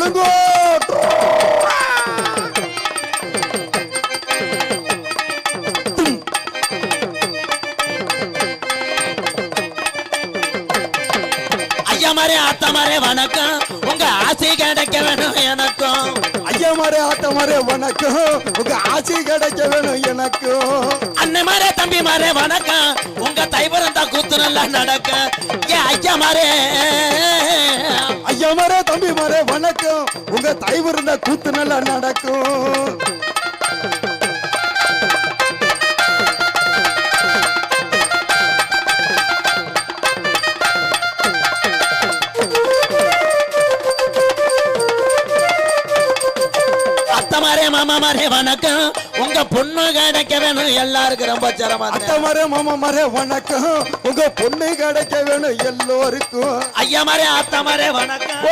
ஒழுங்கோ. ஐயமாரே ஆத்தமாரே வணக்கம், உங்க ஆசை கிடைக்க வேணும் எனக்கும். ஐயமாரே ஆத்தமாரே வணக்கம், உங்க ஆசை கிடைக்க வேணும் எனக்கும். அண்ணமாரே தம்பிமாரே வணக்கம், உங்க தைவரம் தான் கூத்து நல்லா நடக்க. ஐயமாரே ஐயமாரே தம்பிமாரே வணக்கம், உங்க தயவு இருந்தா கூத்து நல்லா நடக்கும். அத்தமாரே மாமாமாரே வணக்கம், உங்க பொண்ணு கிடைக்க வேணும் எல்லாருக்கும் ரொம்ப சிரமம். அத்தமாரே மாமாமாரே வணக்கம், உங்க பொண்ணு கிடைக்க வேணும் எல்லோருக்கும். ஐயமாரே ஆத்தமாரே வணக்கம்,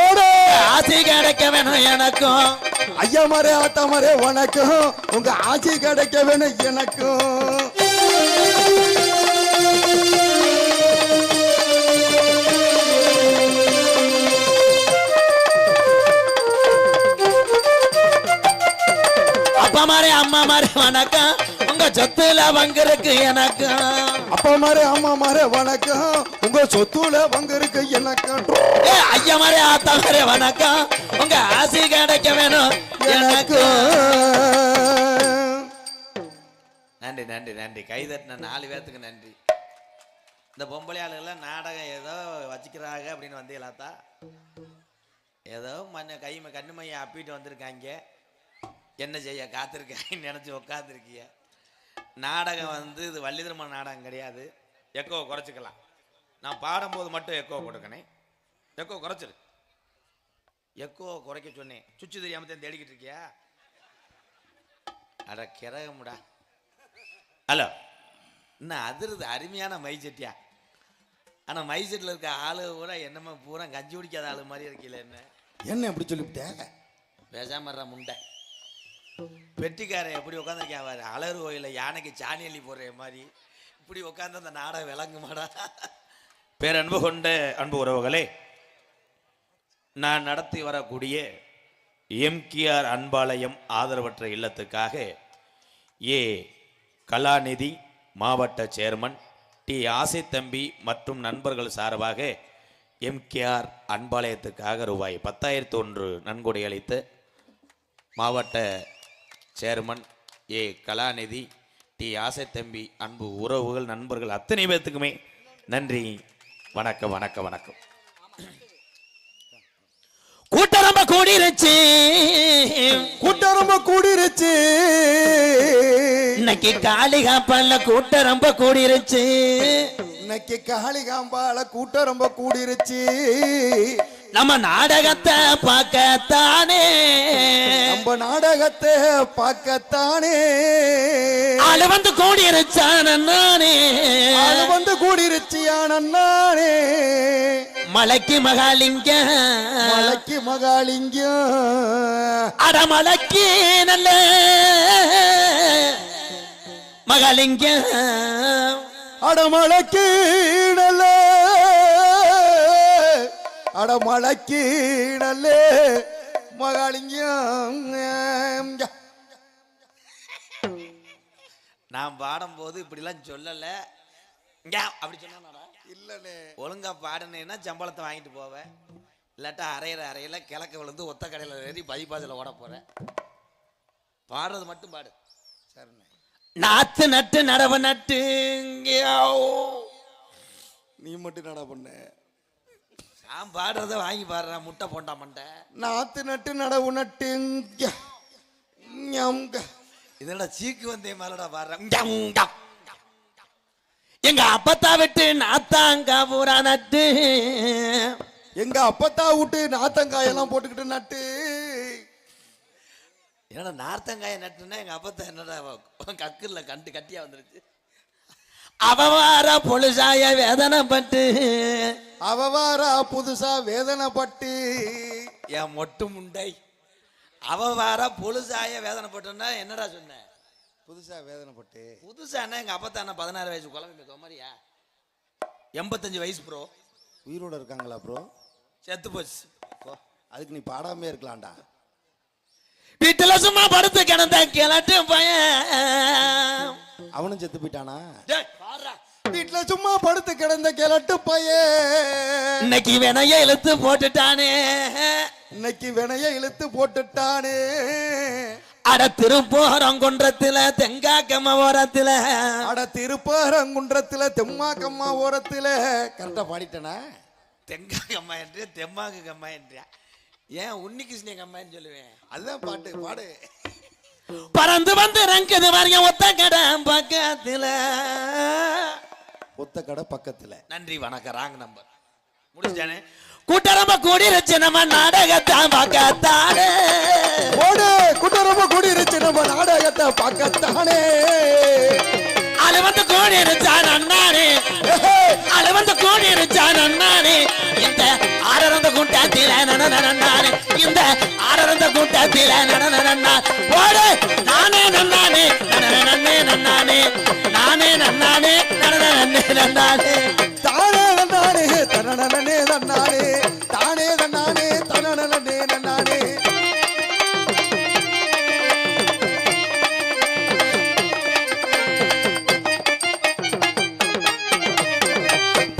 ஆசை கிடைக்க வேணும் எனக்கும். ஐயமாரே ஆத்தமாரே வணக்கம், உங்க ஆசை கிடைக்க வேணும் எனக்கும். அப்பமாரே அம்மாமாரே வணக்கம், உங்க சொத்துல பங்கிருக்கு எனக்கு. அப்பமாரே அம்மாமாரே வணக்கம், உங்க சொத்துல பங்கிருக்கு எனக்கு. ஐயமாரே ஆத்தாமாரே வணக்கம், உங்க ஆசை கிடைக்க வேணும் எனக்கு. நன்றி நன்றி நன்றி. கைதட்டின 4 பேத்துக்கு நன்றி. இந்த பொம்பளை ஆளுகள்லாம் நாடகம் ஏதோ வச்சுக்கிறாங்க அப்படின்னு வந்தீங்களாத்தா, ஏதோ கண்ணு மையை அப்பிட்டு வந்திருக்காங்க. என்ன செய்ய காத்திருக்கேன்னு நினச்சி உட்காந்துருக்கிய. நாடகம் இது வள்ளிதர்ம நாடகம் கிடையாது. எக்கோவை குறைச்சிக்கலாம். நான் பாடும்போது மட்டும் எக்கோ கொடுக்கணேன். எக்கோ குறைச்சிரு. எக்கோவை குறைக்க சொன்னேன். சுச்சு தெரியாம தான் தேடிக்கிட்டு இருக்கியா? அட கிரகமுடா. ஹலோ, இன்னும் அதிர்து அருமையான மைச்சட்டியா. ஆனால் மைச்சட்டில் இருக்க ஆளு கூட என்னமா பூரா கஞ்சி குடிக்காத ஆளு மாதிரி இருக்கல. என்ன எப்படி சொல்லிவிட்டேன்? பேசாம முண்டை பெட்டிக்காரன் எப்படி உட்காந்துருக்கேன். அலறு கோயில யானைக்கு சாணி அள்ளி போடுற மாதிரி இப்படி உட்காந்து அந்த நாடகம் விளங்குமாடா. பேரன்பு கொண்ட அன்பு உறவுகளே, நான் நடத்தி வரக்கூடிய எம்கேஆர் அன்பாலயம் ஆதரவற்ற இல்லத்துக்காக கலாநிதி மாவட்ட சேர்மன் டி ஆசை தம்பி மற்றும் நண்பர்கள் சார்பாக எம்கேஆர் அன்பாலயத்துக்காக ரூபாய் 10,001 நன்கொடை அளித்து மாவட்ட சேர்மன் கலாநிதி டி ஆசை தம்பி அன்பு உறவுகள் நண்பர்கள் அத்தனை பேர்த்துக்குமே நன்றி. வணக்கம் வணக்கம் வணக்கம். கூட்டம் ரொம்ப கூடிருச்சு, கூட்டம் ரொம்ப கூடிருச்சு. இன்னைக்கு காளிகாப்பல்ல கூட்டம் ரொம்ப கூடிருச்சு. இன்னைக்கு காளிகாம்பால கூட்டம் ரொம்ப கூடிருச்சு. நம்ம நாடகத்தை பார்க்கத்தானே, நம்ம நாடகத்தை பார்க்கத்தானே ஆளு வந்து கூடிருச்சானே, ஆளு வந்து கூடிருச்சியானே. மலைக்கு மகாலிங்கம், மலைக்கு மகாலிங்கம், அடமலைக்கு நல்ல மகாலிங்கம், அடமலைக்கு நல்ல அடமலைக்கு நல்ல மகாலிங்கம். நான் பாடும்போது இப்படிலாம் சொல்லல. அப்படி சொன்னா இல்லனே, ஒழுங்கா பாடுனேன்னா சம்பளத்தை வாங்கிட்டு போவேன். இல்லாட்டா அரையில கிழக்க விழுந்து ஒத்த கடையில் ஏறி பதிப்பாதில் ஓட போறேன். பாடுறது மட்டும் பாடு. சரிண்ணே. நாத்து நட்டு நடவு நட்டு நீ மட்டும் நட பண்ண. நான் பாடுறத வாங்கி பாடுறேன். முட்டை போண்டா மண்டை. நாத்து நட்டு நடவு நட்டு இதோட சீக்கு வந்தே மேலடா பாடுறேன். எங்க அப்பத்தா விட்டு நாத்தாங்க பூரா நட்டு, எங்க அப்பத்தா விட்டு நாத்தங்காயெல்லாம் போட்டுக்கிட்டு நட்டு. என்னடா நார்த்தங்காய நட்டுன்னா எங்க அப்பத்தா என்னடா கக்குல கட்டியா வந்துருச்சு. அவவார பொழுசாய வேதனைப்பட்டு, அவவாரா புதுசா வேதனைப்பட்டு. என் மொட்டு முண்டை அவவார பொழுசாய வேதனைப்பட்டுன்னா என்னடா சொன்ன? புதுசா வேதனைப்பட்டு. புதுசானா எங்க அப்பத்தான 16 வயசு குழந்தை மாதிரியா? 85 வயசு ப்ரோ. உயிரோட இருக்காங்களா ப்ரோ? செத்து போச்சு. அதுக்கு நீ பாடாமே இருக்கலாம்டா. வீட்டுல சும்மா படுத்து கிடந்த கிளட்டு பையன் அவனும் செத்து போயிட்டானா? டேய், பாருடா. வீட்டுல சும்மா படுத்து கிடந்த கிழட்டு பையன் இன்னைக்கு வினைய இழுத்து போட்டுட்டானே. இன்னைக்கு வினைய இழுத்து போட்டுட்டானே. அட திருப்போரங்குன்றத்துல தெங்காக்கம்ம ஓரத்துல அட திருப்பரங்குன்றத்துல தெம்மாக்கம்மா ஓரத்துல. கரெக்டா பாடிட்டனா? தெங்காக்கம்மா என்று தெம்மாக்கு கம்மா என்றியா? ஏன் உன்னிகிருஷ்ண கம்மான்னு சொல்லுவேன்? அதுதான் பாட்டு, பாடு. பறந்து வந்து ரங்குது வரையும் ஒத்த கடை பக்கத்துல. ஒத்த கடை பக்கத்துல. நன்றி வணக்கம். Wrong number முடிச்சானே. கூட்டரம்ப கூடிருச்சு நம்ம நாடகத்தான் பக்கத்தானே. ஓடு கூட்டரம்ப கூடிருச்சு நம்ம நாடகத்தை பக்கத்தானே. அது வந்து கூடிருச்சான் அண்ணானே. அது வந்து கூடிருச்சான் அண்ணானே. இந்த ஆரந்த கூட்டத்தில நன்னானே. இந்த ஆரந்த கூட்டத்தில நன்னா. ஓடு நானே நன்னானே நன்னே நன்னானே. நானே நன்னானே நன்னே நன்னானே. தானே நன்னானே தனனனே நன்னானே. தானே நன்னானே தனனனே நன்னானே.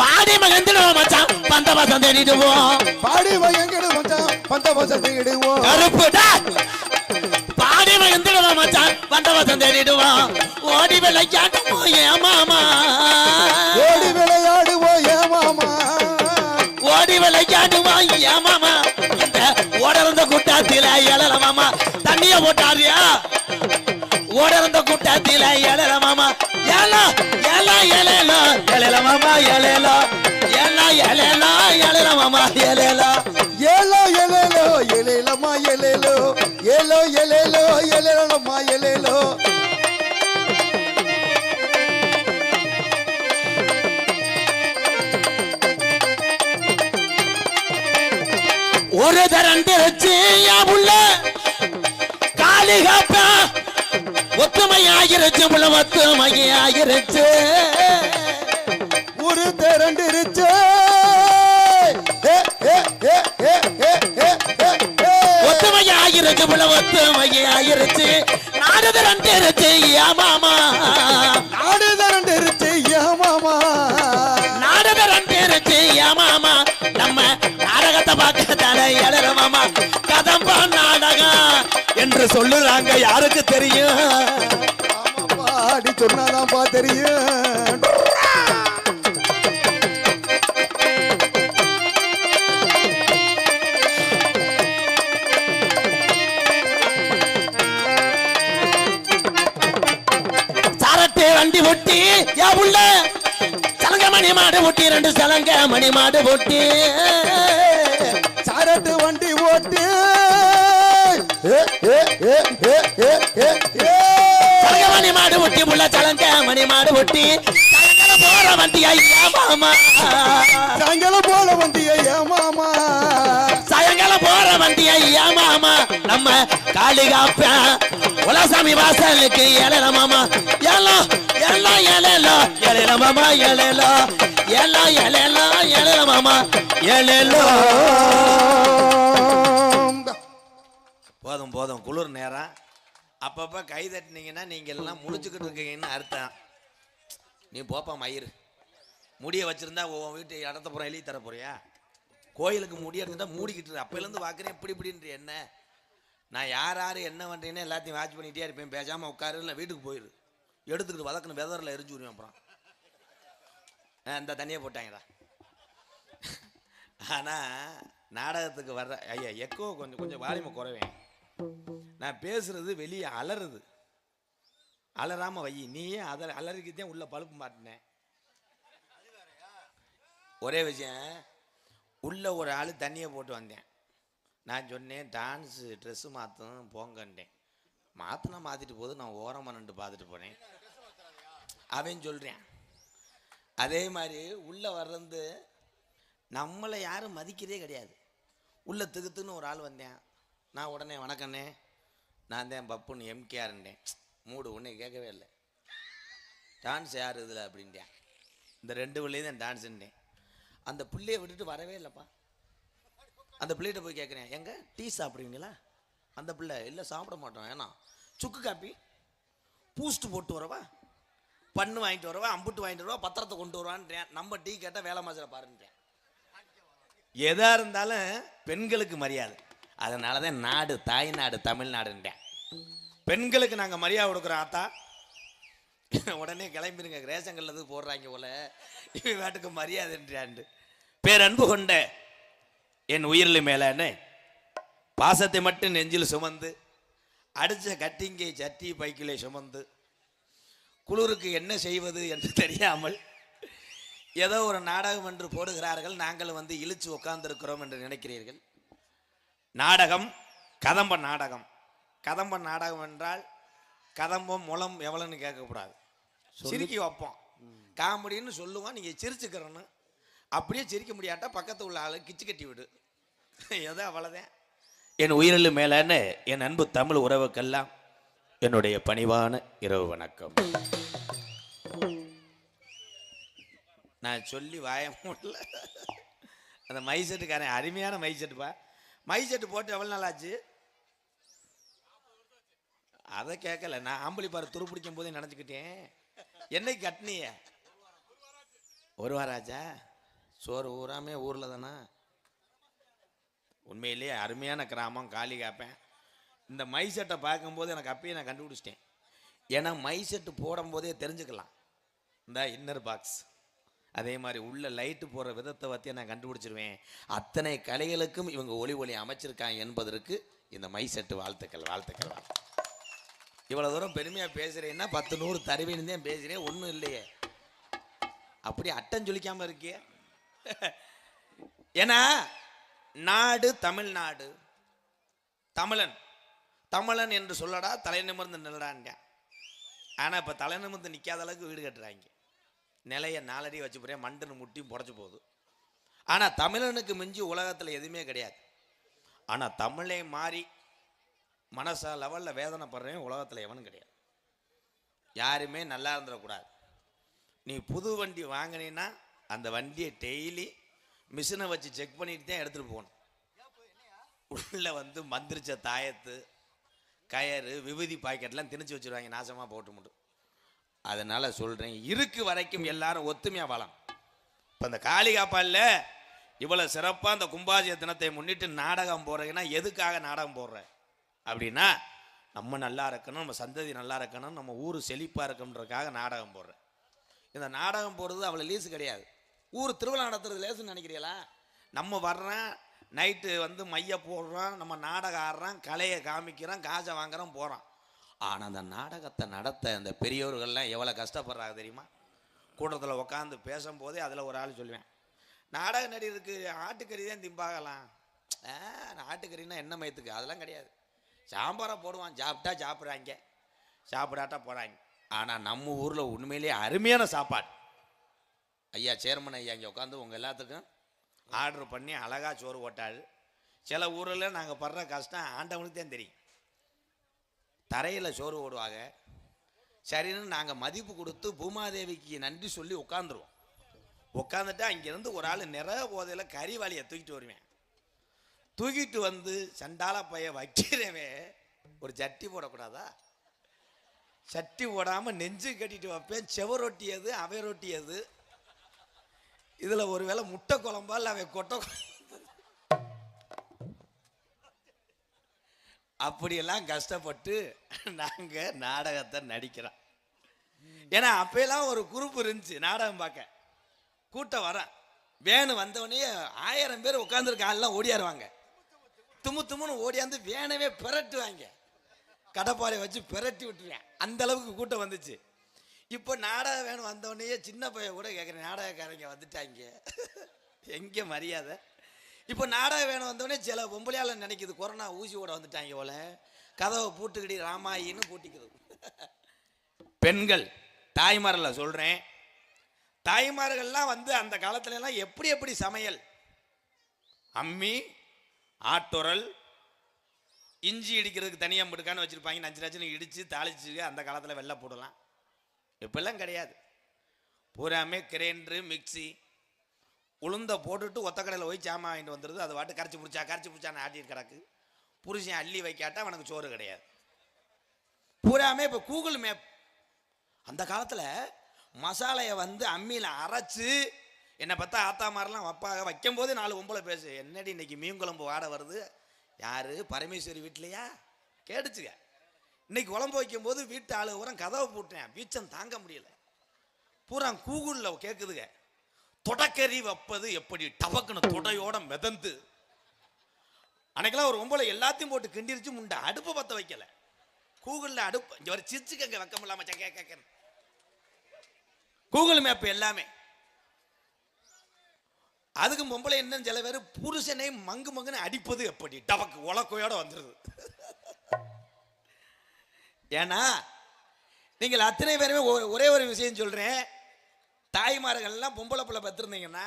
பாடி மகந்திடுவோம் மச்சான் பந்தவசம் தேடிடுவோம். பாடி வயங்கிடு மச்சான் பந்தவசம் தேடிடுவோம். கருப்புடா. பாடி மகந்திடுவோம் மச்சான் பந்தவசம் தேடிடுவோம். ஓடி விளையாடுவோம் ஏன் மாமா. ஓடி விளையாடுவோம் ஏன் மாமா. ஓடி விளையாடுவோம் ஏன் மாமா. இந்த ஓடர்ந்த கூட்டத்தில எழல மாமா. தண்ணிய போட்டாரியா? ஓடர்ந்த கூட்டத்தில எழல மாமா. ஏலா ஏலா எழலோ எழல மாமா எழலோ. ஏலா எழலோ எழல மாமா எழலோ. ஏலோ எலேலோ எலேலம்மா எலேலோ. ஏலோ எலேலோ எலேலம்மா எலேலோ. ஒரு தரண்டிருச்சு உள்ள காளிகாப்பா. ஒத்துமையாகிருச்சு உள்ள ஒத்துமையாகிருச்சு. ஒரு திரண்டிருச்சு. ஒத்துமையாகிருச்சு உள்ள ஒத்துமையாகிருச்சு. நாடு தரண்டிருச்சு மாமா. நாடு திரண்டிருச்சு ஏன் மாமா. நாடு தரண்டிருச்சு மாமா. நம்ம நாடகத்தை பார்க்க தடை எழற மாமா. கதம்பா நாடகம் என்று சொல்லுறாங்க யாருக்கு தெரியும்? ஆமாப்பா, அடி சொன்னாதான்ப்பா தெரியும். சரட்டு வண்டி ஒட்டி யா உள்ள சலங்க மணி மாடு ஒட்டி. ரெண்டு சலங்க மணி மாடு ஒட்டி. சாரட்டு வண்டி ஓட்டு. சலங்க மணி மாடு ஒட்டி உள்ள சலங்க மணி மாடு ஒட்டி. சலங்கல போற வண்டி ஐயா மாமா. சாயங்காலம் போல வண்டிய ஏன் மாமா. சாயங்கால போற வண்டி ஐயா மாமா. நம்ம காளிகாப்ப உலசாமி வாசலுக்கு எழல மாமா. எல்லோ எல்லோ எழலோ எழல மாமா எழலோ. எல்லோ எழலோ எழல மாமா எழலோ. போதும் போதும் குளிர் நேரம். அப்பப்போ கை தட்டினீங்கன்னா நீங்கள் எல்லாம் முழிச்சுக்கிட்டு இருக்கீங்கன்னு அர்த்தம். நீ போப்பா மயிறு. முடியை வச்சிருந்தா உன் வீட்டு இடத்த போகிற எழுதி தர போறியா? கோயிலுக்கு முடிய இருந்தா மூடிக்கிட்டு அப்பையிலேருந்து பார்க்குறேன் இப்படி இப்படின்ற என்ன. நான் யார் யார் என்ன பண்ணுறேன்னு எல்லாத்தையும் வாட்ச் பண்ணிகிட்டே இருப்பேன். பேசாமல் உட்காரு இல்லை வீட்டுக்கு போயிரு. எடுத்துக்கிட்டு வதக்குன்னு வெதரில் எரிஞ்சு விடுவேன். அப்புறம் இந்த தண்ணியை போட்டாங்கடா. ஆனால் நாடகத்துக்கு வர்ற ஐயா எக்கோ கொஞ்சம் கொஞ்சம் வாலிமை குறைவேன். நான் பேசுறது வெளியே அலறுது. அலறாமல் வை. நீயே அதை அலறிக்கிட்டே உள்ள பழுப்பு மாட்டினேன். ஒரே விஷயம், உள்ள ஒரு ஆள் தண்ணியை போட்டு வந்தேன். நான் சொன்னேன் டான்ஸு ட்ரெஸ்ஸு மாற்றணும் போங்கண்டேன். மாற்றினா மாற்றிட்டு போது நான் ஓரமாக நின்று பார்த்துட்டு போனேன். அவன் சொல்கிறேன். அதே மாதிரி உள்ளே வர்றது நம்மளை யாரும் மதிக்கிறதே கிடையாது. உள்ள திகுத்துன்னு ஒரு ஆள் வந்தேன். நான் உடனே வணக்கண்ணே நான் தான் பப்புன்னு எம்கேஆர்ண்டேன். மூடு ஒன்றே கேட்கவே இல்லை. டான்ஸ் யார் இதில் அப்படின்ட்டேன். இந்த ரெண்டு பிள்ளையும் தான் டான்ஸுண்டேன். அந்த பிள்ளையை விட்டுட்டு வரவே இல்லைப்பா. அந்த பிள்ளைகிட்ட போய் கேட்குறேன், எங்க டீ சாப்பிடுவீங்களா? அந்த பிள்ளை இல்லை சாப்பிட மாட்டோம், ஏன்னா சுக்கு காப்பி பூஸ்ட் போட்டு வரவா, பண்ணு வாங்கிட்டு வரவா, அம்புட்டு வாங்கிட்டு வரவா, பத்திரத்தை கொண்டு வருவான்றேன். நம்ம டீ கேட்டால் வேலை மாசல பாருன்றேன். எதா இருந்தாலும் பெண்களுக்கு மரியாதை. அதனால தான் நாடு தாய்நாடு தமிழ்நாடுன்றேன். பெண்களுக்கு நாங்கள் மரியாதை கொடுக்குறோம். ஆத்தா உடனே கிளம்பிருங்க, ரேஷங்கள்ல போடுறாங்க போல, இவன் வீட்டுக்கு மரியாதைன்றாண்டு. பேரன்பு கொண்ட என் உயிரில் மேலான்னு பாசத்தை மட்டும் நெஞ்சில் சுமந்து, அடித்த கட்டிங்கை சட்டி பைக்கிலே சுமந்து, குளிருக்கு என்ன செய்வது என்று தெரியாமல் ஏதோ ஒரு நாடகம் என்று போடுகிறார்கள், நாங்கள் வந்து இழுச்சு உட்கார்ந்திருக்கிறோம் என்று நினைக்கிறீர்கள். நாடகம் கதம்ப நாடகம். கதம்ப நாடகம் என்றால் கதம்பம் முளம் எவ்வளோன்னு கேட்கக்கூடாது, சிரிக்கி வைப்போம். காமெடின்னு சொல்லுவோம், நீங்கள் சிரிச்சுக்கிறோன்னு. அப்படியே சிரிக்க முடியாட்டா பக்கத்து உள்ள ஆளு கிச்சு கட்டி விடு, ஏதோ அவ்வளோதான். என் உயிரில் மேலான என் அன்பு தமிழ் உறவுக்கெல்லாம் என்னுடைய பணிவான இரவு வணக்கம். நான் சொல்லி வாய முடியல. அந்த மைசெட்டுக்காரன் அருமையான மைசெட்டுப்பா. மைசெட்டு போட்டு எவ்வளோ நாள் ஆச்சு? அதை கேட்கல, நான் ஆம்பளி பாரு துரு பிடிக்கும் போதே நினச்சிக்கிட்டேன். என்னைக்கு கட்டினிய? ஒரு வாரம் ஆச்சா? சோறு ஊராமே ஊரில் தானே. உண்மையிலேயே அருமையான கிராமம், காளி காப்பேன். இந்த மை செட்டை பார்க்கும்போது எனக்கு அப்பயே நான் கண்டுபிடிச்சிட்டேன். ஏன்னா மை செட்டு போடும் போதே தெரிஞ்சுக்கலாம் இந்த இன்னர் பாக்ஸ். அதே மாதிரி உள்ள லைட்டு போகிற விதத்தை பற்றி நான் கண்டுபிடிச்சிருவேன். அத்தனை கலைகளுக்கும் இவங்க ஒளி ஒளி அமைச்சிருக்காங்க என்பதற்கு இந்த மை செட்டு வாழ்த்துக்கள் வாழ்த்துக்கள். இவ்வளோ தூரம் பெருமையாக பேசுகிறேன்னா 10 100 தருவேன்னு தான் பேசுகிறேன், ஒன்றும் இல்லையே. அப்படி அட்டம் சொல்லிக்காமல் இருக்கிய. ஏன்னா நாடு தமிழ்நாடு, தமிழன் தமிழன் என்று சொல்லடா தலை நிமிர்ந்து நிலடான்ங்க. ஆனால் இப்போ தலை நிமிர்ந்து நிற்காத அளவுக்கு வீடு கட்டுறாங்க. நிலையை 4 அடி வச்சு போகிறேன், மண்டுன்னு முட்டியும் புடச்சி போகுது. ஆனால் தமிழனுக்கு மிஞ்சி உலகத்தில் எதுவுமே கிடையாது. ஆனால் தமிழே மாறி மனசா லெவலில் வேதனைப்படுறேன் உலகத்தில் எவனும் கிடையாது. யாருமே நல்லா இருந்துடக்கூடாது. நீ புது வண்டி வாங்கினீன்னா அந்த வண்டியை டெய்லி மிஷினை வச்சு செக் பண்ணிட்டு தான் எடுத்துகிட்டு போகணும். உள்ளே வந்து மந்திரிச்ச தாயத்து கயறு விபூதி பாக்கெட்லாம் திணிச்சு வச்சுருவாங்க, நாசமாக போட்டு மட்டும். அதனால் சொல்கிறேன், இருக்கு வரைக்கும் எல்லாரும் ஒத்துமையாக வாழலாம். இப்போ இந்த காளிகாப்பாலில் இவ்வளோ சிறப்பாக அந்த கும்பாபிஷேக தினத்தை முன்னிட்டு நாடகம் போடுறீங்கன்னா எதுக்காக நாடகம் போடுற அப்படின்னா, நம்ம நல்லா இருக்கணும், நம்ம சந்ததி நல்லா இருக்கணும், நம்ம ஊர் செழிப்பாக இருக்கணுன்றதுக்காக நாடகம் போடுறேன். இந்த நாடகம் போடுறது அவ்வளோ லீஸு கிடையாது. ஊர் திருவிழா நடத்துறது லேசுன்னு நினைக்கிறீங்களா? நம்ம வர்றோம், நைட்டு வந்து மைய போடுறோம், நம்ம நாடகம் ஆடுறோம், கலையை காமிக்கிறோம், காசை வாங்குறோம், போகிறோம். ஆனால் அந்த நாடகத்தை நடத்த அந்த பெரியோர்கள்லாம் எவ்வளோ கஷ்டப்படுறாங்க தெரியுமா? கூட்டத்தில் உட்காந்து பேசும்போதே அதில் ஒரு ஆள் சொல்லுவேன், நாடக நடிகருக்கு ஆட்டுக்கறி தான் திம்பாகலாம். ஆட்டுக்கறின்னா என்ன மயத்துக்கு? அதெல்லாம் கிடையாது. சாம்பாரை போடுவான், சாப்பிட்டா சாப்பிட்றாங்க, சாப்பிடாட்டா போகிறாங்க. ஆனால் நம்ம ஊரில் உண்மையிலேயே அருமையான சாப்பாடு. ஐயா சேர்மன் ஐயா இங்கே உட்காந்து உங்கள் எல்லாத்துக்கும் ஆர்டர் பண்ணி அழகாக சோறு போட்டாள். சில ஊரில் நாங்கள் படுற கஷ்டம் ஆண்டவனுக்கு தான் தெரியும். தரையில் சோறு போடுவாங்க. சரின்னு நாங்கள் மதிப்பு கொடுத்து பூமாதேவிக்கு நன்றி சொல்லி உட்காந்துருவோம். உட்காந்துட்டு அங்கேருந்து ஒரு ஆள் நிறைய போதையில் கறிவாளியை தூக்கிட்டு வருவேன். தூக்கிட்டு வந்து சண்டால பைய வைக்கிறவே ஒரு சட்டி போடக்கூடாதா? சட்டி போடாமல் நெஞ்சு கட்டிட்டு வைப்பேன். செவரொட்டியது அவை ரொட்டியது. இதில் ஒரு வேளை முட்டை குழம்பா இல்லை அவை கொட்டை அப்படியெல்லாம் கஷ்டப்பட்டு நாங்கள் நாடகத்தை நடிக்கிறோம். ஏன்னா அப்பெல்லாம் ஒரு குரூப் இருந்துச்சு நாடகம் பார்க்க. கூட்டம் வர வேணு வந்தவொடனே 1000 பேர் உட்காந்துருக்க ஆள்லாம் ஓடியாருவாங்க. தும்மு தும்முன்னு ஓடியாந்து வேணவே பிரட்டுவாங்க. கடப்பாறை வச்சு பிரட்டி விட்டுருவேன். அந்த அளவுக்கு கூட்டம் வந்துச்சு. இப்போ நாடகம் வேணும் வந்தவொடனே சின்ன பையன் கூட கேட்குறேன், நாடகக்காரங்க வந்துட்டாங்க, எங்கே மரியாதை? இப்போ நாடகம் வேணும் வந்தவொடனே சில பொம்பளையால நினைக்குது கொரோனா ஊசி ஓட வந்துட்டாங்க போல, கதவை பூட்டுக்கிடி ராமாயின்னு பூட்டிக்கிறது. பெண்கள் தாய்மாரில் சொல்கிறேன், தாய்மார்கள்லாம் வந்து அந்த காலத்துலலாம் எப்படி எப்படி சமையல், அம்மி ஆட்டுரல் இஞ்சி இடிக்கிறதுக்கு தனியாக முடுக்கான்னு வச்சுருப்பாங்க. நச்சு நச்சுன்னு இடித்து தாளிச்சு அந்த காலத்தில் வெள்ளை போடலாம். இப்பெல்லாம் கிடையாது. பூராமே கிரைண்டரு மிக்சி. உளுந்த போட்டுட்டு ஒத்த கடையில் போய் சாமான் வாங்கிட்டு வந்துடுது. அது வாட்டு கரைச்சி பிடிச்சான்னு ஆட்டிட்டு கிடக்கு. புருஷன் அள்ளி வைக்காட்டா அவனுக்கு சோறு கிடையாது. பூராமே இப்போ கூகுள் மேப். அந்த காலத்தில் மசாலையை வந்து அம்மியில் அரைச்சு என்னை பார்த்தா ஆத்தா மாதிரிலாம் வைப்பாக. வைக்கும் போது 4 பொம்பளை பேசு, என்னடி இன்னைக்கு மீன் குழம்பு வாடை வருது, யாரு பரமேஸ்வரி வீட்லையா கேட்டுச்சுங்க. இன்னைக்கு குழம்பு வைக்கும் போது வீட்டு ஆளு பூரா கதவை போட்டேன், வீச்சம் தாங்க முடியல. பூரா கூகுளில் கேட்குதுங்க, தொடக்கறி வைப்பது எப்படி, டபக்குன்னு தொடையோட மிதந்து. அன்னைக்கெல்லாம் ஒரு பொம்பளை எல்லாத்தையும் போட்டு கிண்டிருச்சு, முண்டை அடுப்பு பற்ற வைக்கல. கூகுளில் அடுப்பு இங்கே வர சிரிச்சுக்கங்க, வைக்க முடியாம கேட்க கூகுள் மேப் எல்லாமே. அதுக்கு பொம்பளை என்ன சில பேர் புருஷனை மங்குன்னு அடிப்பது எப்படி, டபக்கு உலக்கையோட வந்துடுது. ஏன்னா நீங்கள் அத்தனை பேருமே ஒரே ஒரு விஷயம் சொல்றேன், தாய்மார்கள்லாம் பொம்பளை பிள்ளை பத்திருந்தீங்கன்னா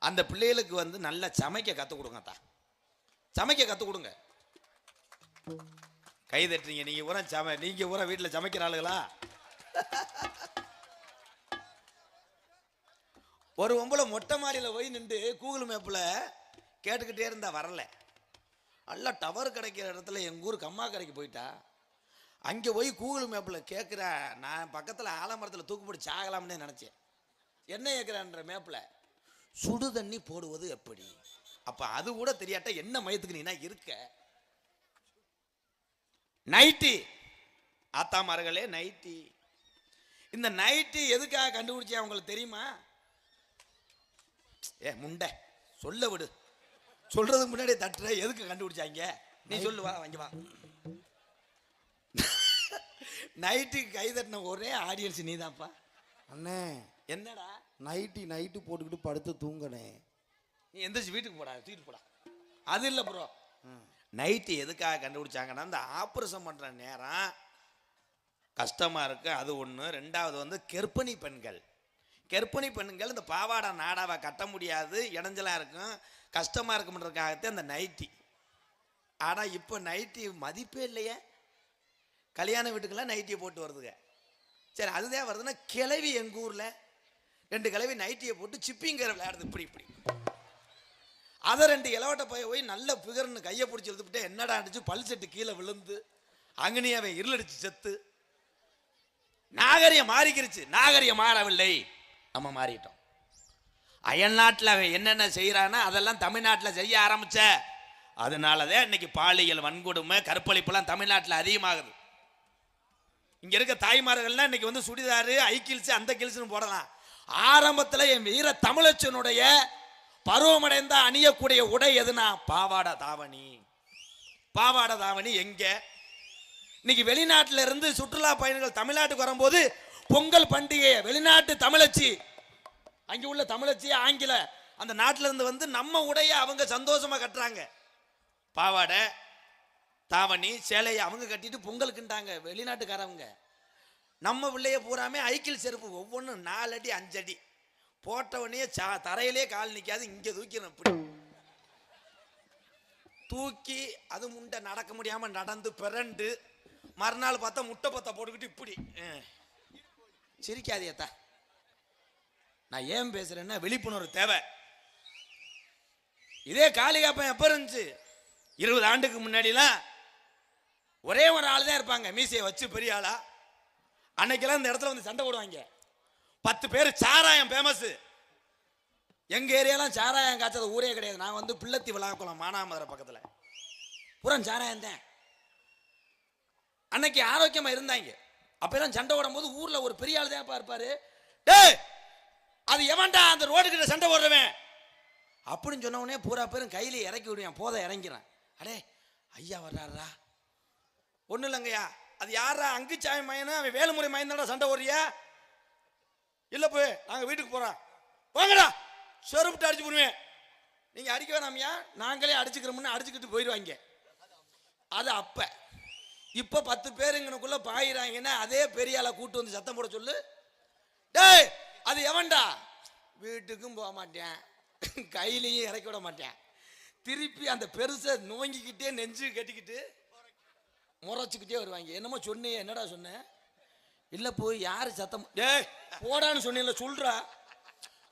அந்த பிள்ளைகளுக்கு வந்து நல்லா சமைக்க கற்றுக் கொடுங்க. சமைக்க கற்றுக் கொடுங்க. கை தட்டுறீங்க நீங்க ஊரா வீட்டில் சமைக்கிற ஆளுகளா? ஒரு பொம்பளை மொட்டை மாடியில் போய் நின்று கூகுள் மேப்பில் கேட்டுக்கிட்டே இருந்தா வரல. நல்லா டவர் கிடைக்கிற இடத்துல எங்கள் ஊர் கம்மாக்கரைக்கு போயிட்டா. அங்கே போய் கூகுள் மேப்பில் கேட்குற, நான் பக்கத்தில் ஆலமரத்தில் தூக்குப்படி சாகலாம்னே நினச்சேன். என்ன கேட்குறான்ற மேப்பில் சுடு தண்ணி போடுவது எப்படி. அப்போ அது கூட தெரியாட்ட என்ன மயத்துக்கு நீனா இருக்க. நைட்டி ஆத்தாமார்களே, நைட்டி. இந்த நைட்டி எதுக்காக கண்டுபிடிச்சா உங்களுக்கு தெரியுமா? முண்டை சொல்ல விடு, சொல்றதுக்கு முன்னாடி தட்டுற, எதுக்கு கண்டுபிடிச்சாங்க நீ சொல்லு, வா வாங்கி வா. நைட்டுக்கு கை தட்டின ஒரே ஆடியன்ஸ் நீ தான்ப்பா. அண்ணே என்னடா நைட்டு போட்டுக்கிட்டு படுத்து தூங்கனே, நீ எந்திரிச்சு வீட்டுக்கு போடா, தூக்கிட்டு போடா. அது இல்லை ப்ரோ. நைட்டு எதுக்காக கண்டுபிடிச்சாங்கன்னா, அந்த ஆப்ரேஷன் பண்ற நேரம் கஷ்டமா இருக்கு, அது ஒன்று. ரெண்டாவது வந்து கர்ப்பிணி பெண்கள் இந்த பாவாடை நாடாவை கட்ட முடியாது, இடைஞ்சலா இருக்கும், கஷ்டமா இருக்கும்ன்றதுக்காகத்தான் அந்த நைட்டி. ஆனா இப்போ நைட்டி மதிப்பே இல்லையே. கல்யாண வீட்டுக்கெல்லாம் நைட்டியை போட்டு வருதுங்க. சரி, அதுதான் வருதுன்னா கிளவி எங்கள் ஊரில் 2 கிளவி நைட்டியை போட்டு சிப்பிங்கரை விளையாடுது இப்படி. அதை 2 இலவட்ட போய் நல்ல பிகர்னு கையை பிடிச்சி எழுதுவிட்டு என்னடா அடிச்சு பல் செட்டு கீழே விழுந்து அங்கனே அவன் இருளடிச்சு செத்து. நாகரிகம் மாறிக்கிருச்சு. நாகரிகம் மாறவில்லை, நம்ம மாறிட்டோம். அயல் நாட்டில் அவன் என்னென்ன செய்யறான்னா அதெல்லாம் தமிழ்நாட்டில் செய்ய ஆரம்பிச்ச. அதனாலதான் இன்னைக்கு பாலியல் வன்கொடுமை, கற்பழிப்புலாம் தமிழ்நாட்டில் அதிகமாகுது. இங்க இருக்க தாய்மார்கள்லாம் இன்னைக்கு வந்து சுடிதாரு, ஐக்கில்ஸ், அந்த கில்ஸ்னு போடலாம். ஆரம்பத்தில் என் வீர தமிழச்சனுடைய பருவமடைந்த அணியக்கூடிய உடை எதுனா பாவாடை தாவணி. எங்க இன்னைக்கு வெளிநாட்டில இருந்து சுற்றுலா பயணிகள் தமிழ்நாட்டுக்கு வரும்போது பொங்கல் பண்டிகை வெளிநாட்டு தமிழச்சி, அங்க உள்ள தமிழச்சி ஆங்கில அந்த நாட்டில இருந்து வந்து நம்ம உடைய அவங்க சந்தோஷமா கட்டுறாங்க. பாவாடை தாவணி சேலையை அவங்க கட்டிட்டு பொங்கலுக்குண்டாங்க வெளிநாட்டுக்காரவங்க. நம்ம பிள்ளைய பூராமே ஐக்கில் செருப்பு, ஒவ்வொன்றும் 4 அடி 5 அடி போட்டவனே தரையிலே கால் நிற்காது. இங்கே தூக்கி அது முண்டை நடக்க முடியாமல் நடந்து பிறண்டு மறுநாள் பார்த்தா முட்டை பத்த போட்டுக்கிட்டு இப்படி. சிரிக்காதியத்தா, நான் ஏன் பேசுறேன்னா விழிப்புணர்வு தேவை. இதே காளிகாப்பன் எப்போ இருந்துச்சு? 20 ஆண்டுக்கு முன்னாடிலாம் ஒரே ஒரு ஆள் தான் இருப்பாங்க, மீசையை வச்சு பெரிய ஆளா. அன்னைக்கெல்லாம் இந்த இடத்துல வந்து சண்டை போடுவாங்க. 10 பேர். சாராயம் ஃபேமஸ். எங்க ஏரியாலாம் சாராயம் காய்ச்சது ஊரே கிடையாது. நான் வந்து பிள்ளத்தி விழாக்குளம் மானாமதுரை பக்கத்தில் புறம் சாராயம் தான். அன்னைக்கு ஆரோக்கியமா இருந்தாங்க. அப்பெல்லாம் சண்டை ஓடும் போது ஊர்ல ஒரு பெரிய ஆள் தான் இருப்பாரு. டேய், அது எவன்டா அந்த ரோடு கிட்ட சண்டை போடுறவன் அப்படின்னு சொன்ன உடனே பூரா பேரும் கையில இறக்கி விடுவேன், போதை இறங்கிறான். அடே ஐயா வர்றாரா? ஒன்றும் இல்லைங்கய்யா, அது யாரா அங்குச்சாமி மயனா, அவன் வேலுமுறை மயந்தாடா சண்டை ஓடுறியா? இல்லை போய் நாங்கள் வீட்டுக்கு போகிறோம், போங்கடா, செருப்புட்டு அடிச்சு போடுவேன். நீங்கள் அடிக்க வேணாமியா, நாங்களே அடிச்சுக்கிறோம்னு அடிச்சுக்கிட்டு போயிடுவாங்க. அது அப்போ. இப்போ 10 பேருங்கனுக்குள்ள பாயிறாங்கன்னா அதே பெரிய ஆளை கூட்டு வந்து சத்தம் போட சொல்லு. டேய், அது எவன்டா? வீட்டுக்கும் போக மாட்டேன், கையிலையும் இறக்கி விட மாட்டேன். திருப்பி அந்த பெருசை நோங்கிக்கிட்டே நெஞ்சு கட்டிக்கிட்டு முறைச்சிக்கிட்டே வருவாங்க. என்னமோ சொன்னே, என்னடா சொன்னேன்? இல்லை போய் யாரு சத்தம், டேய் போடான்னு சொன்னீங்கள சொல்றா.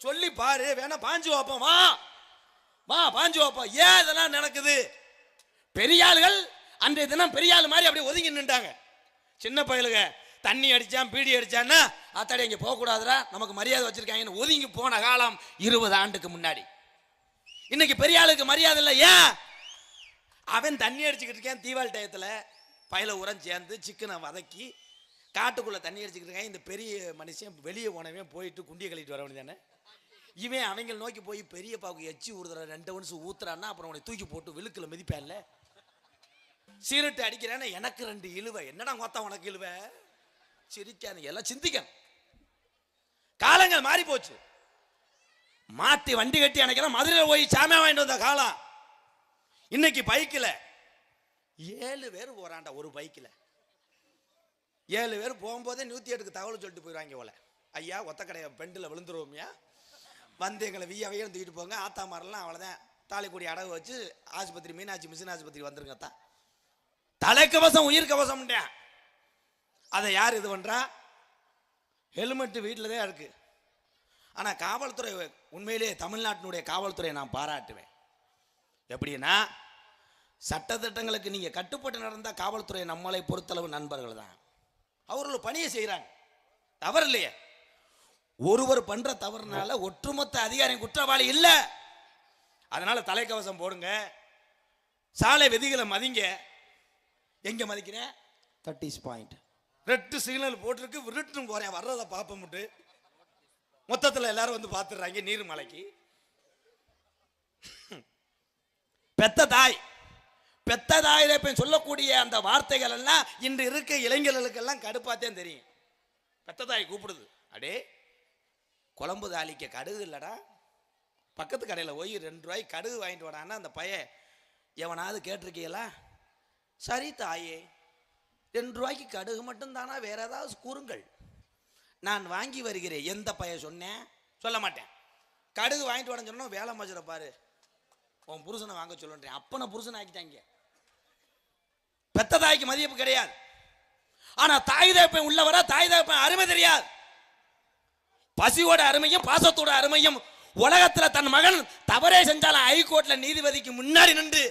சொல்லி பாரு, வேணா பாஞ்சு வைப்போம். வா வா பாஞ்சு வைப்போம். ஏன் இதெல்லாம் நடக்குது? பெரிய ஆளுகள் அன்றைய தினம் பெரிய ஆள் மாதிரி அப்படியே ஒதுங்கி நின்றாங்க. சின்ன பயலுக தண்ணி அடிச்சான் பீடி அடிச்சான்னா அத்தாடி இங்கே போகக்கூடாதுடா, நமக்கு மரியாதை வச்சிருக்காங்கன்னு ஒதுங்கி போன காலம் 20 ஆண்டுக்கு முன்னாடி. இன்னைக்கு பெரிய ஆளுக்கு மரியாதை இல்லை. ஏன்? அவன் தண்ணி அடிச்சுக்கிட்டு இருக்கேன். தீபாவளி டயத்தில் பயில உரம் சேர்ந்து சிக்கனை வதக்கி காட்டுக்குள்ளே தண்ணி அடிச்சுக்கிட்டு இருக்கேன். இந்த பெரிய மனுஷன் வெளியே போனவன் போயிட்டு குண்டியை கழிட்டு வர வேண்டியதானே. இவன் அவங்க நோக்கி போய் பெரிய பாவுக்கு எச்சி ஊறுதுற 2 ஒன்ஸ் ஊத்துறான்னா அப்புறம் உன்னை தூக்கி போட்டு விழுக்கில் மிதிப்பேன்ல. சீரட்டு அடிக்கிறேன்னா எனக்கு 2 இழுவை. என்னடா மொத்தம் உனக்கு இழுவை? சிரிக்கானுங்க, எல்லாம் சிந்திக்கணும். காலங்கள் மாறி போச்சு. மாட்டி வண்டி கட்டி அணைக்கலாம். மதுரையில் போய் சாமியா வாங்கிட்டு வந்த காலம். இன்னைக்கு பைக்கில் 7 பேர் போறான்டா. ஒரு பைக்கில் 7 பேர் போகும்போதே 108க்கு தகவல் சொல்லிட்டு போயிடுவாங்க போல. ஐயா ஒத்த கடையை பெண்டில் விழுந்துருவோம்யா, வந்து எங்களை வியவையும் தூக்கிட்டு போங்க. ஆத்தாமாரெல்லாம் அவ்வளோதான் தாலிக்கூடி அடகு வச்சு ஆஸ்பத்திரி மீனாட்சி மிஷின் ஆஸ்பத்திரி வந்துருங்கத்தான். தலைக்கவசம் உயிர் கவசம். அதை யார் இது பண்றா? ஹெல்மெட் வீட்டில் தான் இருக்கு. ஆனால் காவல்துறை உண்மையிலே தமிழ்நாட்டினுடைய காவல்துறையை நான் பாராட்டுவேன். எப்படின்னா சட்டத்திட்டங்களுக்கு நீங்கள் கட்டுப்பட்டு நடந்தால் காவல்துறை நம்மளை பொறுத்தளவு நண்பர்கள் தான். அவர்கள் பணியை செய்கிறாங்க, தவறு இல்லையே. ஒருவர் பண்ற தவறுனால ஒட்டுமொத்த அதிகாரம் குற்றவாளி இல்லை. அதனால தலைக்கவசம் போடுங்க, சாலை விதிகளை மதிங்க. எங்க மதிக்கிறேன்? That is point. Red signal போட்டிருக்கு, விருட்டும் போறேன், வர்றதை பார்ப்ப முட்டு. மொத்தத்தில் எல்லாரும் வந்து பார்த்துடுறாங்க. நீர்மலைக்கு பெத்த தாய் சொல்லக்கூடிய அந்த வார்த்தைகள் எல்லாம் இன்று இருக்க இளைஞர்களுக்கெல்லாம் கடுப்பாத்தான் தெரியும். பெத்த தாய் கூப்பிடுது, அடே குழம்பு தாளிக்க கடுகு இல்லடா, பக்கத்து கடையில் போய் 2 ரூபாய்க்கு கடுகு வாங்கிட்டு வரான்னா அந்த பையன் எவனாவது கேட்டிருக்கீங்களா? சரி தாயே, 2 ரூபாய்க்கு கடுகு மட்டும்தானா, வேற ஏதாவது கூறுங்கள், நான் வாங்கி வருகிறேன். எந்த பையன் சொன்னேன்? சொல்ல மாட்டேன். கடுகு வாங்கிட்டு வரேன்னு சொன்னா வேலை மஜரை பாரு, உன் புருஷனை வாங்க சொல்லுன்றேன். அப்பனை புருஷனை ஆக்கிட்டாங்க. பெத்த தாய்க்கு மதிப்பு கிடையாது. ஆனா தாய் தகப்பன் உள்ள வர தாய் தகப்பன் அருமை தெரியாது. பசியோட அருமையும் பாசத்தோட அருமையும் உலகத்துல தன் மகன் தவறே செஞ்சாலும் ஹைகோர்ட்ல நீதிபதிக்கு முன்னாடி நின்று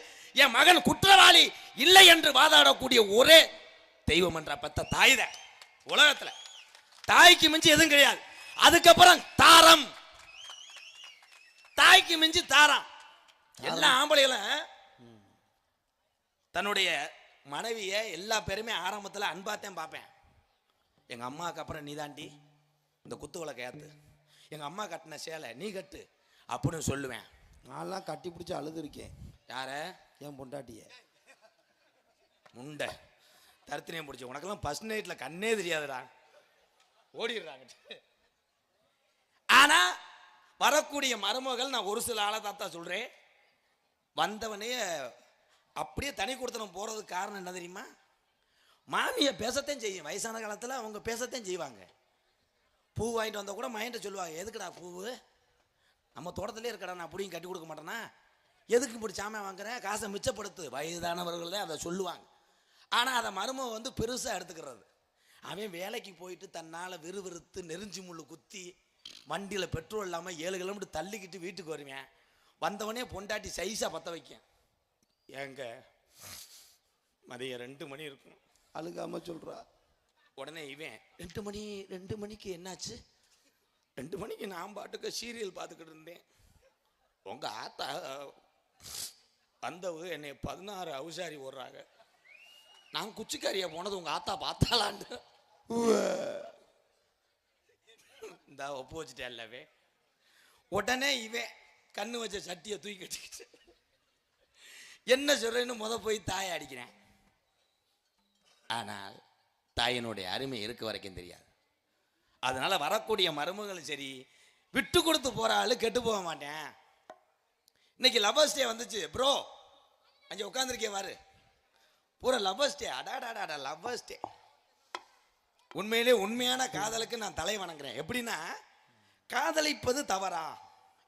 என் மகன் குற்றவாளி இல்லை என்று வாதாடக்கூடிய ஒரே தெய்வம் என்ற பெத்த தாய் தான் உலகத்துல. தாய்க்கு மிஞ்சி எதுவும் கிடையாது. அதுக்கப்புறம் தாரம், தாய்க்கு மிஞ்சி தாரம். எல்லா ஆம்பளைகளும் தன்னுடைய மனைவிய எல்லா பேருமே ஆரம்பத்தில் அன்பாத்தான் பார்ப்பேன். எங்க அம்மாவுக்கு அப்புறம் நீ தாண்டி இந்த குத்துவலை கேத்து, எங்க அம்மா கட்டின சேலை நீ கட்டு அப்படின்னு சொல்லுவேன். நான்லாம் கட்டி பிடிச்சி அழுது இருக்கேன். யார? என் பொண்டாட்டிய. முண்டை தருத்தினியம் பிடிச்சி உனக்கெல்லாம் ஃபர்ஸ்ட் நைட்ல கண்ணே தெரியாதுடா, ஓடிடுறாங்க. ஆனா வரக்கூடிய மருமகள், நான் ஒரு சில ஆளை தாத்தா சொல்றேன், வந்தவனே அப்படியே தனி கொடுத்தனம் போறதுக்கு காரணம் என்ன தெரியுமா? மாமியை பேசத்தான் செய்யும். வயசான காலத்தில் அவங்க பேசத்தான் செய்வாங்க. பூ வாங்கிட்டு வந்தால் கூட மைண்டை சொல்லுவாங்க, எதுக்குடா பூவு, நம்ம தோட்டத்திலே இருக்கடா, நான் அப்படியும் கட்டி கொடுக்க மாட்டேன்னா, எதுக்கு இப்படி சாமான் வாங்குறேன், காசை மிச்சப்படுத்து. வயதானவர்கள் தான் அதை சொல்லுவாங்க. ஆனால் அதை மருமக வந்து பெருசாக எடுத்துக்கிறது. அவன் வேலைக்கு போயிட்டு தன்னால் விறுவிறுத்து நெருஞ்சி முள்ளு குத்தி வண்டியில் பெட்ரோல் இல்லாமல் 7 கிலோமீட்டர் தள்ளிக்கிட்டு வீட்டுக்கு வருவேன். வந்தவனே பொண்டாட்டி சைஸாக பற்ற வைக்கேன். ஏங்க மதியம் 2 மணி இருக்கும், அழுகாம சொல்றா. உடனே இவன் 2 மணிக்கு என்னாச்சு? 2 மணிக்கு நான் பாட்டுக்கு சீரியல் பார்த்துக்கிட்டு இருந்தேன். உங்க ஆத்தா வந்தவங்க என்னை 16 அவுசாரி ஓடுறாங்க. நான் குச்சிக்காரியா போனது உங்க ஆத்தா பார்த்தாலான்னு இந்த ஒப்பு வச்சுட்டேன் இல்லவே. உடனே இவன் கண்ணு வச்ச சட்டியை தூக்கி கட்டிக்கிட்டு என்ன சொல்றேன்னு போய் தாயை அடிக்கிறேன். ஆனால் தாயினுடைய அருமை இருக்க வரைக்கும் தெரியாது. அதனால வரக்கூடிய மருமகளும் சரி, விட்டு கொடுத்து போற ஆளு கெட்டு போக மாட்டேன். இன்னைக்கு லவ்வர்ஸ் டே வந்துச்சு ப்ரோ, அங்கே உட்காந்துருக்கே வாரு, பூரா லவ்வர்ஸ் டே. அடாடாடா லவ்வர்ஸ் டே. உண்மையிலே உண்மையான காதலுக்கு நான் தலை வணங்குறேன். எப்படின்னா, காதலிப்பது தவறா?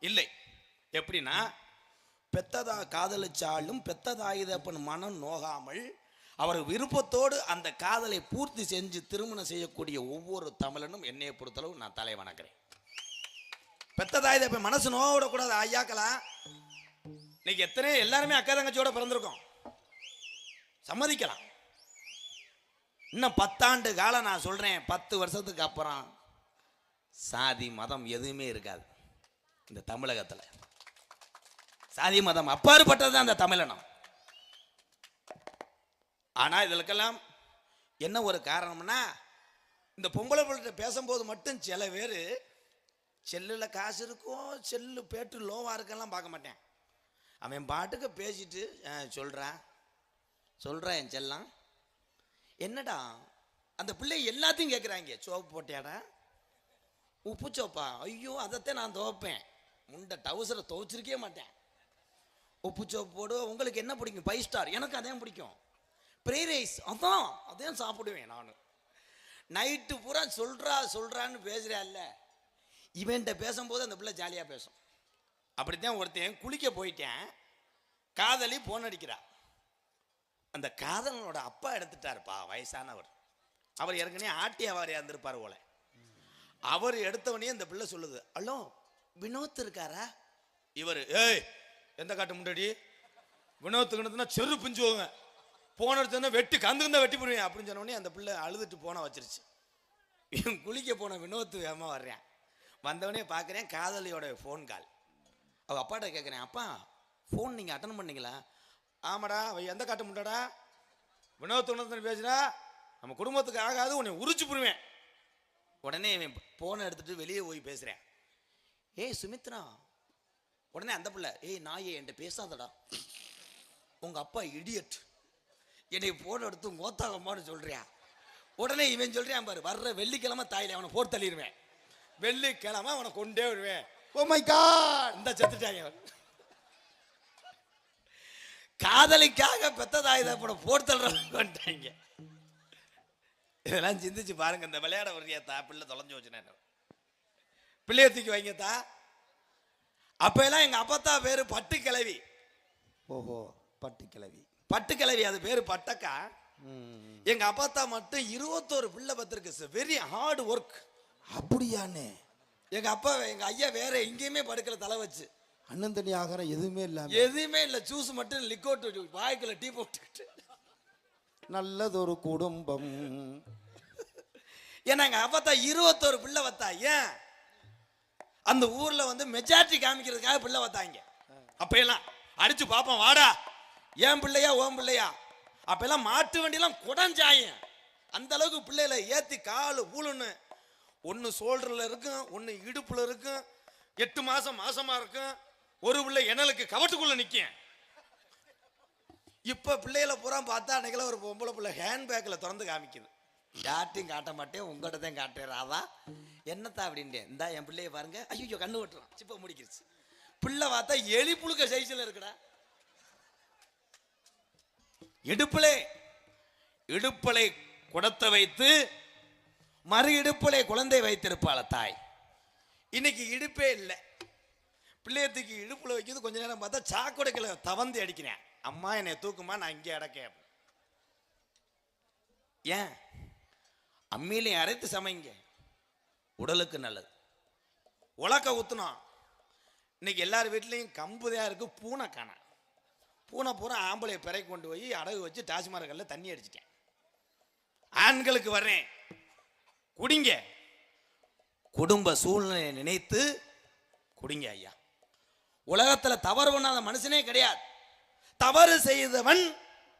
இல்லை. எப்படின்னா, பெத்ததா காதலிச்சாலும் பெத்ததாயுதப்பன் மனம் நோகாமல் அவர் விருப்பத்தோடு அந்த காதலை பூர்த்தி செஞ்சு திருமணம் செய்யக்கூடிய ஒவ்வொரு தமிழனும் என்னையை பொறுத்தளவு நான் தலை வணங்குறேன். பெத்த தாய் இப்ப மனசு நோவ விடக்கூடாது ஐயாக்கலாம். இன்னைக்கு எத்தனை எல்லாருமே அக்கா தங்கச்சியோட பிறந்திருக்கோம், சம்மதிக்கலாம். இன்னும் 10 ஆண்டு காலம் நான் சொல்றேன், 10 வருஷத்துக்கு அப்புறம் சாதி மதம் எதுவுமே இருக்காது இந்த தமிழகத்துல. சாதி மதம் அப்பாற்பட்டது அந்த தமிழனம். ஆனா இதற்கெல்லாம் என்ன ஒரு காரணம்னா, இந்த பொம்பளை பிள்ளை பேசும்போது மட்டும் சில பேர் செல்லில் காசு இருக்கும், செல்லு பேட்டு லோவா இருக்கெல்லாம் பார்க்க மாட்டேன். அவன் பாட்டுக்கு பேசிட்டு சொல்கிறான் என் செல்லம் என்னடா அந்த பிள்ளை எல்லாத்தையும் கேட்குறாங்க. சோப்பு போட்டியாடா, உப்பு சோப்பா, ஐயோ அதைத்தான் நான் துவைப்பேன், முண்டை டவுசரை துவைச்சிருக்கே மாட்டேன். உப்பு சோப்பு போடு, உங்களுக்கு என்ன பிடிக்கும்? 5 ஸ்டார், எனக்கு அதையும் பிடிக்கும். ஃப்ரை ரைஸ், அதையும் சாப்பிடுவேன் நான். நைட்டு பூரா சொல்கிறான்னு பேசுகிறா இல்லை, இவன்கிட்ட பேசும்போது அந்த பிள்ளை ஜாலியாக பேசும். அப்படித்தான் ஒருத்தன் குளிக்க போயிட்டேன், காதலி போன் அடிக்கிறா. அந்த காதலனோட அப்பா எடுத்துட்டாருப்பா, வயசானவர். அவர் ஏற்கனவே ஆட்டி அவாரியா இருந்திருப்பார் போல. அவர் எடுத்தவனே இந்த பிள்ளை சொல்லுது, ஹலோ வினோத் இருக்காரா? இவர் ஏய் எந்த காட்டு முன்னாடி வினோத்துக்குன்னா செரு பிஞ்சுவோங்க, போன எடுத்தோன்னா வெட்டி கந்துக்குந்தா வெட்டி போடுவேன் அப்படின்னு சொன்னோடனே அந்த பிள்ளை அழுதுட்டு போன வச்சிருச்சு. இவன் குளிக்க போன வினோத்து வேகமாக வர்றேன். வந்தவனே பார்க்குறேன் காதலியோட ஃபோன் கால். அவள் அப்பாட்ட கேட்குறேன், அப்பா ஃபோன் நீங்கள் அட்டன் பண்ணீங்களா? ஆமாடா, அவள் எந்த காட்ட முட்டாடா வினோத்து பேசுனா நம்ம குடும்பத்துக்கு ஆகாது, உன்னை உரிச்சு போடுவேன். உடனே இவன் ஃபோனை எடுத்துகிட்டு வெளியே போய் பேசுகிறேன். ஏய் சுமித்ரா. உடனே அந்த பிள்ளை, ஏய் நாயே என்கிட்ட பேசாதடா, உங்கள் அப்பா இடியட், என்னை ஃபோன் எடுத்து மோத்தாகம்மான்னு சொல்றியா? உடனே இவன் சொல்றியான் பாரு, வர்ற வெள்ளிக்கிழமை தாயில அவனை போட்டு தள்ளிடுவேன், வெள்ளிக்கிழமை அவனை கொண்டே விடுவேன். ஓ மை காட், இந்த செத்துட்டாங்க. காதலிக்காக பெத்த தாய் தப்பட போட்டு தள்ளுறாங்க. இதெல்லாம் சிந்திச்சு பாருங்க. இந்த விளையாட வர்றியாத்தா, பிள்ளை தொலைஞ்சு வச்சுனேன், பிள்ளைய தூக்கி வைங்கத்தா. அப்ப எல்லாம் எங்க அப்பத்தா பேரு பட்டுக்கிழவி. ஓஹோ, பட்டுக்கிழவி. பட்டுக்கிழவி அது பேரு பட்டக்கா. எங்க அப்பத்தா மட்டும் 21 பிள்ளை பத்திருக்கு. Very hard work. அப்படியானே? எங்க அப்பா எங்க ஐயா வேற எங்கேயுமே படுக்கல, தலை வச்சு. அண்ணன் தண்ணி ஆகாரம் எதுவுமே இல்லாம, எதுவுமே இல்லை, ஜூஸ் மட்டும் லிக்கோட்டு வாய்க்குள்ள டீ போட்டுக்கிட்டு. நல்லதொரு குடும்பம். ஏன்னா எங்க அப்பத்தா 21 பிள்ளை வத்தா. ஏன் அந்த ஊர்ல வந்து மெஜாரிட்டி காமிக்கிறதுக்காக பிள்ளை வத்தாங்க. அப்ப எல்லாம் அடிச்சு பாப்போம், வாடா ஏன் பிள்ளையா ஓம் பிள்ளையா. அப்ப எல்லாம் மாட்டு வண்டியெல்லாம் குடஞ்சாயும் அந்த அளவுக்கு பிள்ளைகளை ஏத்தி காலு ஊழுன்னு, ஒன்னு சோல்டர்ல இருக்கும், ஒன்னு இடுப்புல இருக்கும், 8 மாசம் மாசமா இருக்கும், ஒரு பிள்ளை எனலுக்கு கவட்டுக்குள்ள நிக்கும். இப்ப பிள்ளைகளை பூரா பார்த்தா அன்னைக்கு ஒரு பொம்பளை பிள்ளை ஹேண்ட் பேக்ல திறந்து காமிக்குது. யார்ட்டையும் காட்ட மாட்டேன், உங்கள்கிட்ட தான் காட்டுறாதா. என்னத்தா அப்படின்ட்டு, இந்தா என் பிள்ளைய பாருங்க, ஐயோ கண்ணு வெட்டுறான், சிப்ப முடிக்கிருச்சு. பிள்ளை பார்த்தா எலி புழுக்க சைஸ்ல இருக்குடா. இடுப்பலை குடத்தை வைத்து மறு இடுப்பலை குழந்தை வைத்திருப்பாள தாய். இன்னைக்கு இடுப்பே இல்லை, பிள்ளையத்துக்கு இடுப்புல வைக்கிறது. கொஞ்ச நேரம் பார்த்தா சாக்கொடைக்கில தவந்தி அடிக்கிறேன், அம்மா என்னை தூக்குமா நான் இங்கே அடக்கேன். ஏன் அம்மியிலையும் அரைத்து சமைங்க, உடலுக்கு நல்லது. உலக்க ஊத்துனோம். இன்னைக்கு எல்லார் வீட்லையும் கம்புதான் இருக்கு, பூனை காண. பூனை பூரா ஆம்பளையை பிறை கொண்டு போய் அடகு வச்சு டாஸ்மார்க்கல்ல தண்ணி அடிச்சிட்டேன். ஆண்களுக்கு வர்றேன், குடிங்க, குடும்ப சூழ்நிலையை நினைத்து குடிங்க ஐயா. உலகத்துல தவறு பண்ணாத மனுஷனே கிடையாது. தவறு செய்தவன்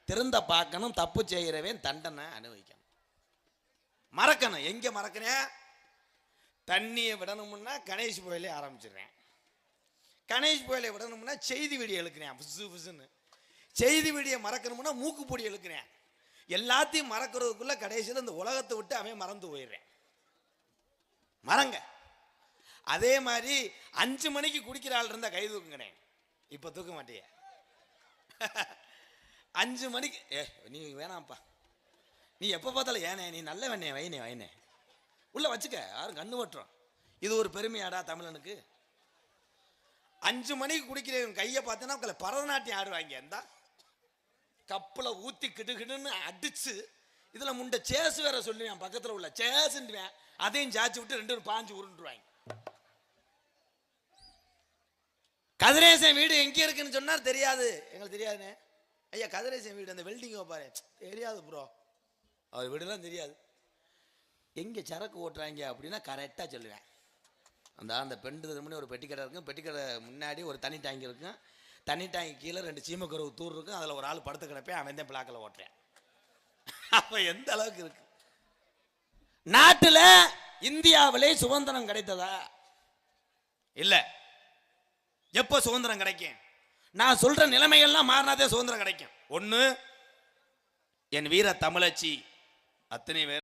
திருந்த பார்க்கணும், தப்பு செய்கிறவன் தண்டனை அனுபவிக்கணும். மறக்கணும். எங்க மறக்கிறேன்? தண்ணியை விடணும்னா கணேஷ் புயலே ஆரம்பிச்சிடுறேன். கணேஷ் புயலை விடணும்னா செய்தி வீடியோ எழுக்கிறேன், புசு புசுன்னு. செய்தி வீடியோ மறக்கணும்னா மூக்கு பொடி எழுக்கிறேன். எல்லாத்தையும் மறக்கிறதுக்குள்ள கடைசியில் இந்த உலகத்தை விட்டு அவன் மறந்து போயிடுறேன். மறங்க. அதே மாதிரி 5 மணிக்கு குடிக்கிற ஆள் இருந்தா கை தூக்குங்கிறேன், இப்ப தூக்க மாட்டிய. 5 மணிக்கு நீ வேணாம்ப்பா, நீ எப்ப பார்த்தாலும் ஏனே நீ நல்ல வேணே வைனே உள்ள வச்சுக்க, யாரும் கண்ணு வட்டுறோம். இது ஒரு பெருமையாடா தமிழனுக்கு? 5 மணிக்கு குடிக்கிறவங்க கையை பார்த்தேன்னா பரதநாட்டியம் ஆடுவாங்க. இருந்தா கப்புல ஊத்தி கிடுகிடுன்னு அடிச்சு, இதுல முண்டை சேஸ் வேற சொல்லுவேன், பக்கத்துல உள்ள சேஸ்ன்னுவேன், அதையும் சாச்சு விட்டு 2 பேரும் பாஞ்சு உருண்டுருவாங்க. கதிரேசன் வீடு எங்கே இருக்குன்னு சொன்னார். தெரியாது, எங்களுக்கு தெரியாதுண்ணே. ஐயா கதிரேசன் வீடு அந்த வெல்டிங் பாரு. தெரியாது ப்ரோ, அவர் வீடுலாம் தெரியாது. எங்கே சரக்கு ஓட்டுறாங்க அப்படின்னா கரெக்டாக சொல்லுவேன். அந்த பெண்டு முன்னே ஒரு பெட்டி கடை இருக்கும், பெட்டி கடை முன்னாடி ஒரு தண்ணி டேங்கி இருக்கும், தண்ணி டேங்கி கீழே 2 சீமக்கருவு தூர் இருக்கும், அதில் ஒரு ஆள் படுத்து கிடப்பேன், அவன் தான் பிளாக்கில் ஓட்டுறேன். அப்போ எந்த அளவுக்கு இருக்கு. நாட்டில் இந்தியாவிலே சுதந்திரம் கிடைத்ததா? இல்லை. எப்போ சுதந்திரம் கிடைக்கும்? நான் சொல்ற நிலைமைகள்லாம் மாறினாதே சுதந்திரம் கிடைக்கும். ஒன்று, என் வீர தமிழச்சி அத்தனை பேர்